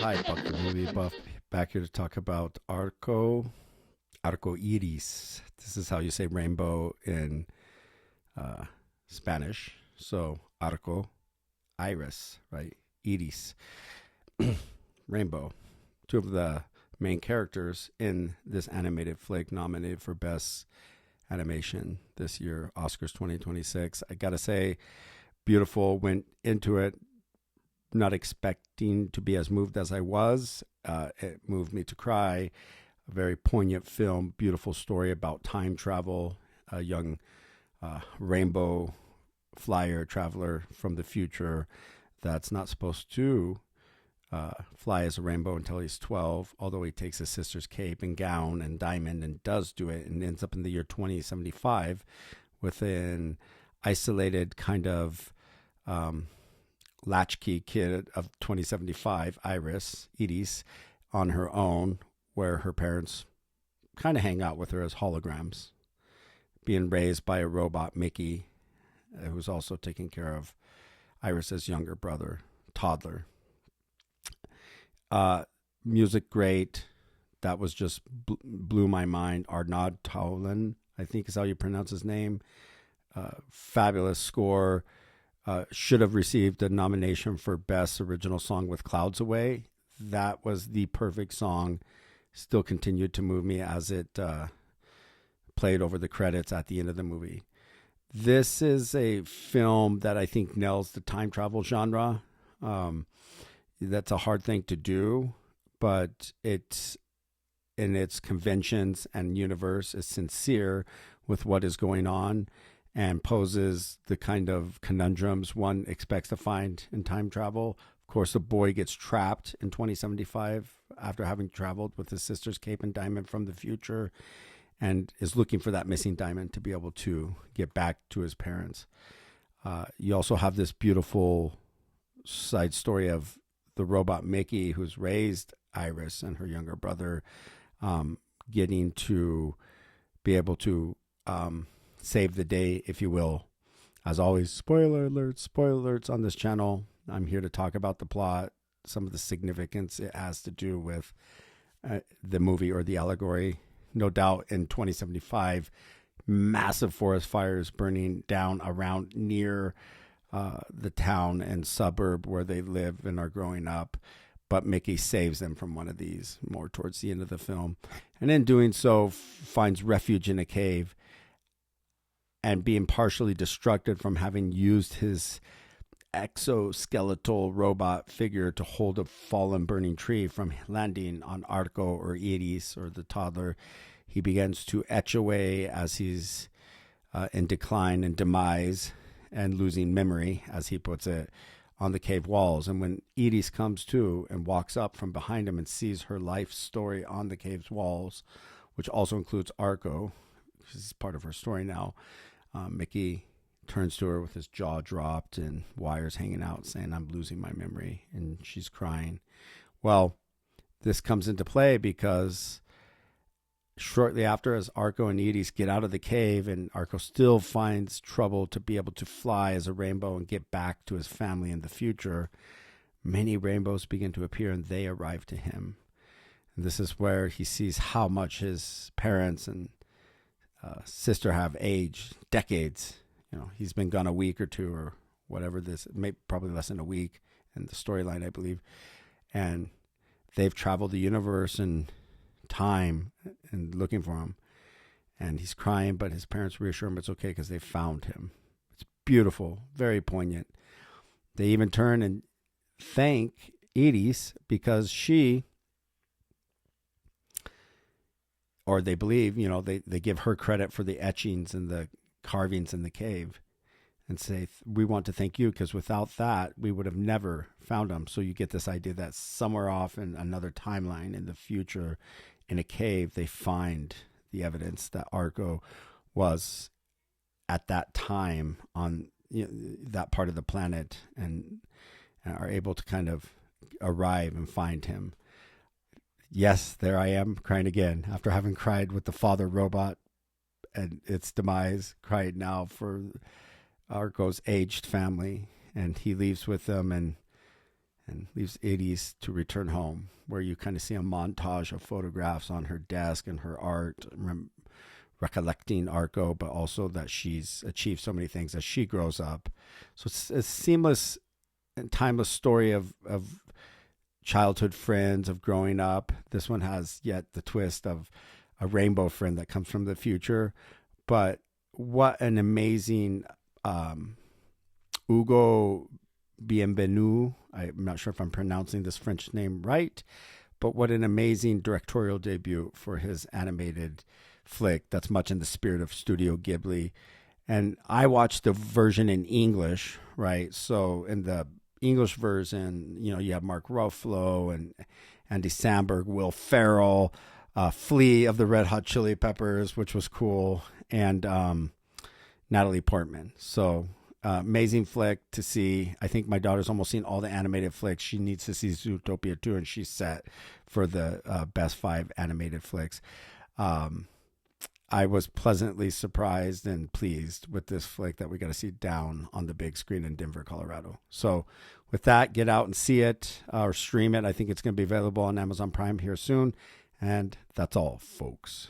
Hi, Buck the Movie Buff, back here to talk about Arco Iris. This is how you say rainbow in uh, Spanish. So, Arco, iris, right? Iris, rainbow. Two of the main characters in this animated flick nominated for Best Animation this year, Oscars 2026. I gotta say, beautiful. Went into it not expecting to be as moved as I was. It moved me to cry. A very poignant film, beautiful story about time travel, a young rainbow flyer traveler from the future that's not supposed to fly as a rainbow until he's 12, although he takes his sister's cape and gown and diamond and does do it, and ends up in the year 2075 with an isolated kind of latchkey kid of 2075, Iris, on her own, where her parents kind of hang out with her as holograms, being raised by a robot, Mickey, who's also taking care of Iris's younger brother, toddler. Music great. That was just blew my mind. Arnaud Toulon, I think is how you pronounce his name. Fabulous score. Should have received a nomination for Best Original Song with Clouds Away. That was the perfect song. Still continued to move me as it played over the credits at the end of the movie. This is a film that I think nails the time travel genre. That's a hard thing to do, but it's in its conventions and universe is sincere with what is going on and poses the kind of conundrums one expects to find in time travel. Of course, the boy gets trapped in 2075 after having traveled with his sister's cape and diamond from the future and is looking for that missing diamond to be able to get back to his parents. You also have this beautiful side story of the robot Mickey, who's raised Iris and her younger brother, getting to be able to save the day, if you will. As always, spoiler alerts on this channel. I'm here to talk about the plot, some of the significance it has to do with the movie or the allegory. No doubt in 2075, massive forest fires burning down around near the town and suburb where they live and are growing up. But Mickey saves them from one of these more towards the end of the film. And in doing so, finds refuge in a cave and being partially destructed from having used his exoskeletal robot figure to hold a fallen burning tree from landing on Arco or Iris or the toddler. He begins to etch away as he's in decline and demise and losing memory, as he puts it, on the cave walls. And when Iris comes to and walks up from behind him and sees her life story on the cave's walls, which also includes Arco, this is part of her story now, Mickey turns to her with his jaw dropped and wires hanging out saying, "I'm losing my memory," and she's crying. Well, this comes into play because shortly after, as Arco and Iris get out of the cave, and Arco still finds trouble to be able to fly as a rainbow and get back to his family in the future, many rainbows begin to appear and they arrive to him. And this is where he sees how much his parents and sister have aged, decades. You know, he's been gone a week or two or whatever probably less than a week in the storyline, I believe. And they've traveled the universe and time and looking for him. And he's crying, but his parents reassure him it's okay because they found him. It's beautiful, very poignant. They even turn and thank Iris because or they believe, they give her credit for the etchings and the carvings in the cave and say, we want to thank you because without that, we would have never found him. So you get this idea that somewhere off in another timeline in the future, in a cave, they find the evidence that Arco was at that time on that part of the planet and are able to kind of arrive and find him. Yes, there I am crying again after having cried with the father robot and its demise, cried now for Arco's aged family and he leaves with them and leaves Edie's to return home, where you kind of see a montage of photographs on her desk and her art, recollecting Arco, but also that she's achieved so many things as she grows up. So it's a seamless and timeless story of childhood friends, of growing up. This one has yet the twist of a rainbow friend that comes from the future. But what an amazing Ugo Bienvenu. I'm not sure if I'm pronouncing this French name right, but what an amazing directorial debut for his animated flick that's much in the spirit of Studio Ghibli. And I watched the version in English, right? So in the English version, you have Mark Ruffalo and Andy Samberg, Will Ferrell, Flea of the Red Hot Chili Peppers, which was cool, and Natalie Portman. So amazing flick to see. I think my daughter's almost seen all the animated flicks. She needs to see Zootopia 2, and she's set for the best 5 animated flicks. I was pleasantly surprised and pleased with this flick that we got to see down on the big screen in Denver, Colorado. So with that, get out and see it or stream it. I think it's going to be available on Amazon Prime here soon. And that's all, folks.